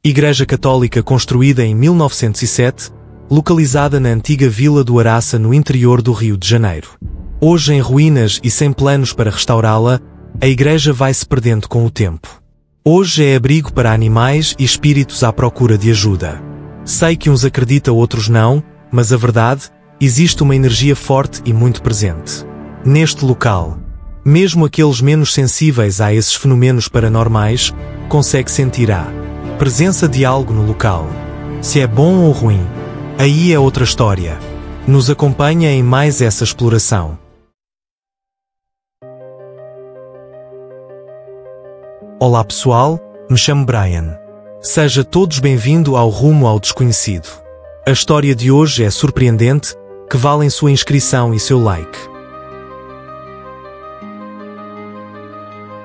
Igreja Católica construída em 1907, localizada na antiga Vila do Araça no interior do Rio de Janeiro. Hoje em ruínas e sem planos para restaurá-la, a igreja vai se perdendo com o tempo. Hoje é abrigo para animais e espíritos à procura de ajuda. Sei que uns acreditam, outros não, mas a verdade, existe uma energia forte e muito presente neste local. Mesmo aqueles menos sensíveis a esses fenômenos paranormais, conseguem sentir a presença de algo no local. Se é bom ou ruim, aí é outra história. Nos acompanha em mais essa exploração. Olá pessoal, me chamo Brian. Seja todos bem-vindos ao Rumo ao Desconhecido. A história de hoje é surpreendente, que valem sua inscrição e seu like.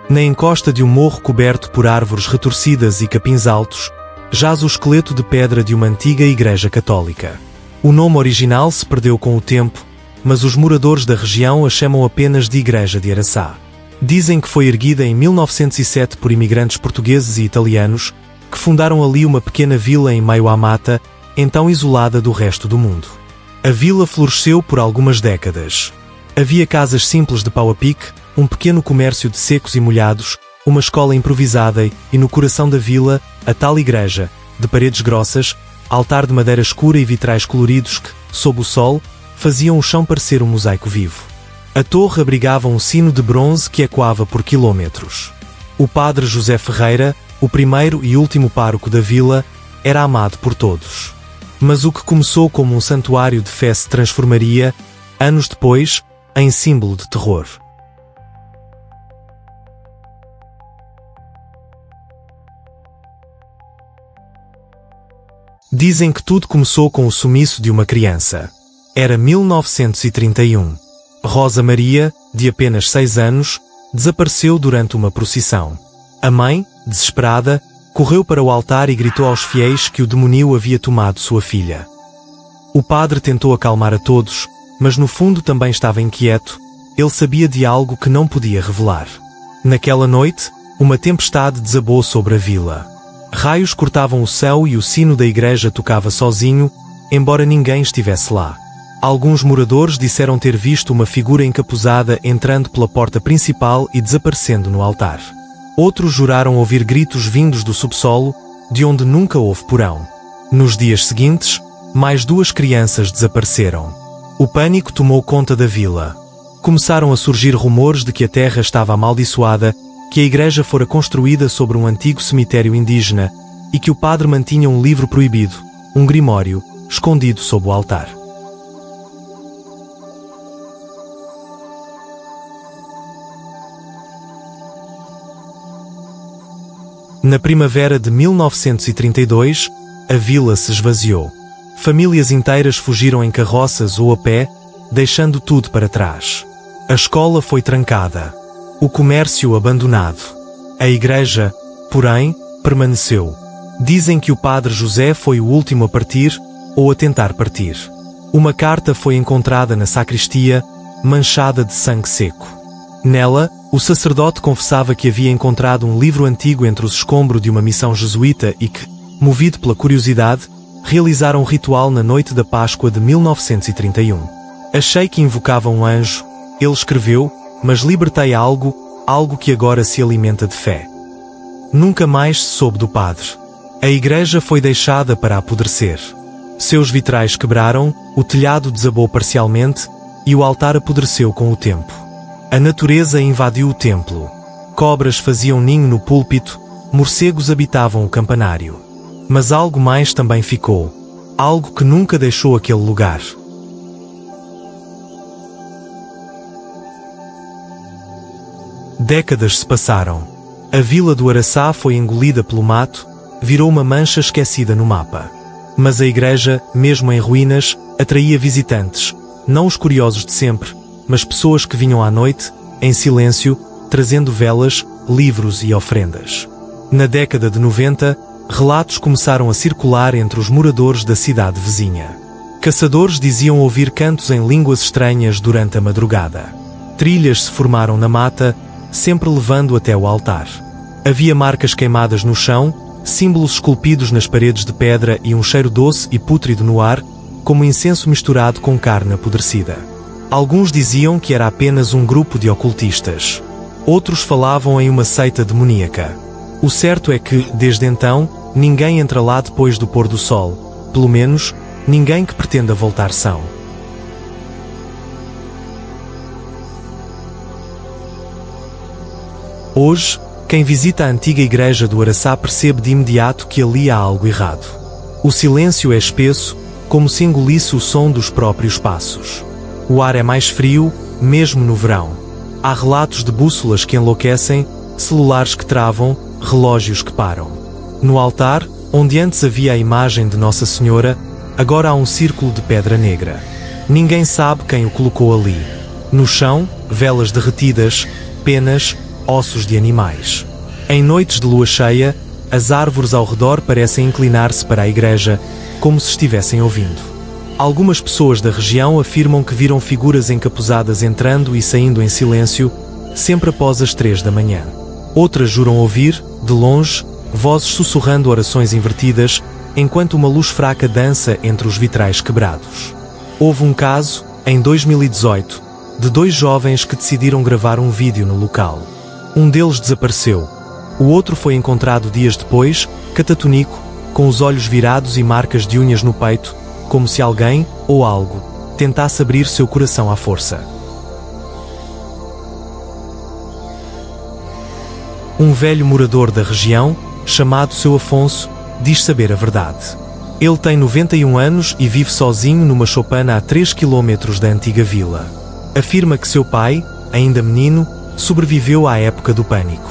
Na encosta de um morro coberto por árvores retorcidas e capins altos, jaz o esqueleto de pedra de uma antiga igreja católica. O nome original se perdeu com o tempo, mas os moradores da região a chamam apenas de Igreja de Araçá. Dizem que foi erguida em 1907 por imigrantes portugueses e italianos, que fundaram ali uma pequena vila em meio à mata, então isolada do resto do mundo. A vila floresceu por algumas décadas. Havia casas simples de pau a pique, um pequeno comércio de secos e molhados, uma escola improvisada e, no coração da vila, a tal igreja, de paredes grossas, altar de madeira escura e vitrais coloridos que, sob o sol, faziam o chão parecer um mosaico vivo. A torre abrigava um sino de bronze que ecoava por quilômetros. O padre José Ferreira, o primeiro e último pároco da vila, era amado por todos. Mas o que começou como um santuário de fé se transformaria, anos depois, em símbolo de terror. Dizem que tudo começou com o sumiço de uma criança. Era 1931. Rosa Maria, de apenas 6 anos, desapareceu durante uma procissão. A mãe, desesperada, correu para o altar e gritou aos fiéis que o demónio havia tomado sua filha. O padre tentou acalmar a todos, mas no fundo também estava inquieto. Ele sabia de algo que não podia revelar. Naquela noite, uma tempestade desabou sobre a vila. Raios cortavam o céu e o sino da igreja tocava sozinho, embora ninguém estivesse lá. Alguns moradores disseram ter visto uma figura encapuzada entrando pela porta principal e desaparecendo no altar. Outros juraram ouvir gritos vindos do subsolo, de onde nunca houve porão. Nos dias seguintes, mais 2 crianças desapareceram. O pânico tomou conta da vila. Começaram a surgir rumores de que a terra estava amaldiçoada, que a igreja fora construída sobre um antigo cemitério indígena e que o padre mantinha um livro proibido, um grimório, escondido sob o altar. Na primavera de 1932, a vila se esvaziou. Famílias inteiras fugiram em carroças ou a pé, deixando tudo para trás. A escola foi trancada. O comércio abandonado. A igreja, porém, permaneceu. Dizem que o padre José foi o último a partir, ou a tentar partir. Uma carta foi encontrada na sacristia, manchada de sangue seco. Nela, o sacerdote confessava que havia encontrado um livro antigo entre os escombros de uma missão jesuíta e que, movido pela curiosidade, realizaram um ritual na noite da Páscoa de 1931. Achei que invocava um anjo, ele escreveu, mas libertei algo que agora se alimenta de fé. Nunca mais se soube do padre. A igreja foi deixada para apodrecer. Seus vitrais quebraram, o telhado desabou parcialmente e o altar apodreceu com o tempo. A natureza invadiu o templo. Cobras faziam ninho no púlpito, morcegos habitavam o campanário. Mas algo mais também ficou. Algo que nunca deixou aquele lugar. Décadas se passaram. A vila do Araçá foi engolida pelo mato, virou uma mancha esquecida no mapa. Mas a igreja, mesmo em ruínas, atraía visitantes, não os curiosos de sempre, mas pessoas que vinham à noite, em silêncio, trazendo velas, livros e ofrendas. Na década de 90, relatos começaram a circular entre os moradores da cidade vizinha. Caçadores diziam ouvir cantos em línguas estranhas durante a madrugada. Trilhas se formaram na mata, sempre levando até o altar. Havia marcas queimadas no chão, símbolos esculpidos nas paredes de pedra e um cheiro doce e pútrido no ar, como incenso misturado com carne apodrecida. Alguns diziam que era apenas um grupo de ocultistas. Outros falavam em uma seita demoníaca. O certo é que, desde então, ninguém entra lá depois do pôr do sol. Pelo menos, ninguém que pretenda voltar são. Hoje, quem visita a antiga igreja do Araçá percebe de imediato que ali há algo errado. O silêncio é espesso, como se engolisse o som dos próprios passos. O ar é mais frio, mesmo no verão. Há relatos de bússolas que enlouquecem, celulares que travam, relógios que param. No altar, onde antes havia a imagem de Nossa Senhora, agora há um círculo de pedra negra. Ninguém sabe quem o colocou ali. No chão, velas derretidas, penas, ossos de animais. Em noites de lua cheia, as árvores ao redor parecem inclinar-se para a igreja, como se estivessem ouvindo. Algumas pessoas da região afirmam que viram figuras encapuzadas entrando e saindo em silêncio, sempre após as 3 da manhã. Outras juram ouvir, de longe, vozes sussurrando orações invertidas, enquanto uma luz fraca dança entre os vitrais quebrados. Houve um caso, em 2018, de 2 jovens que decidiram gravar um vídeo no local. Um deles desapareceu. O outro foi encontrado dias depois, catatônico, com os olhos virados e marcas de unhas no peito, como se alguém, ou algo, tentasse abrir seu coração à força. Um velho morador da região, chamado Seu Afonso, diz saber a verdade. Ele tem 91 anos e vive sozinho numa choupana a 3 km da antiga vila. Afirma que seu pai, ainda menino, sobreviveu à época do pânico.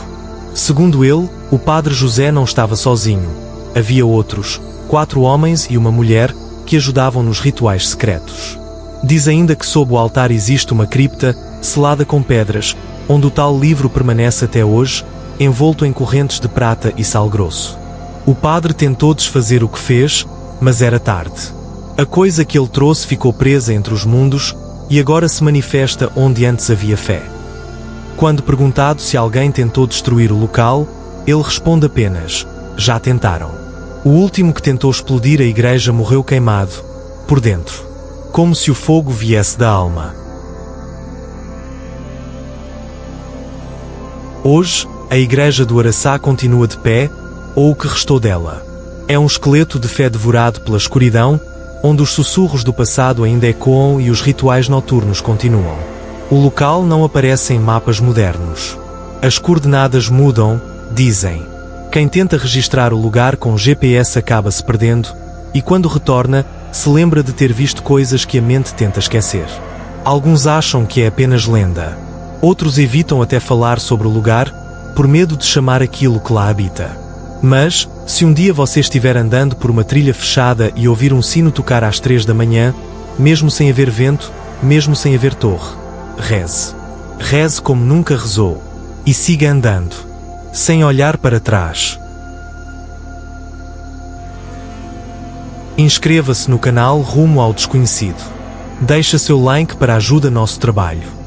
Segundo ele, o padre José não estava sozinho. Havia outros, 4 homens e uma mulher, que ajudavam nos rituais secretos. Diz ainda que sob o altar existe uma cripta, selada com pedras, onde o tal livro permanece até hoje, envolto em correntes de prata e sal grosso. O padre tentou desfazer o que fez, mas era tarde. A coisa que ele trouxe ficou presa entre os mundos e agora se manifesta onde antes havia fé. Quando perguntado se alguém tentou destruir o local, ele responde apenas: já tentaram. O último que tentou explodir a igreja morreu queimado, por dentro, como se o fogo viesse da alma. Hoje, a igreja do Araçá continua de pé, ou o que restou dela. É um esqueleto de fé devorado pela escuridão, onde os sussurros do passado ainda ecoam e os rituais noturnos continuam. O local não aparece em mapas modernos. As coordenadas mudam, dizem. Quem tenta registrar o lugar com GPS acaba se perdendo, e quando retorna, se lembra de ter visto coisas que a mente tenta esquecer. Alguns acham que é apenas lenda. Outros evitam até falar sobre o lugar, por medo de chamar aquilo que lá habita. Mas, se um dia você estiver andando por uma trilha fechada e ouvir um sino tocar às 3 da manhã, mesmo sem haver vento, mesmo sem haver torre, reze. Reze como nunca rezou. E siga andando, sem olhar para trás. Inscreva-se no canal Rumo ao Desconhecido. Deixa seu like para ajuda nosso trabalho.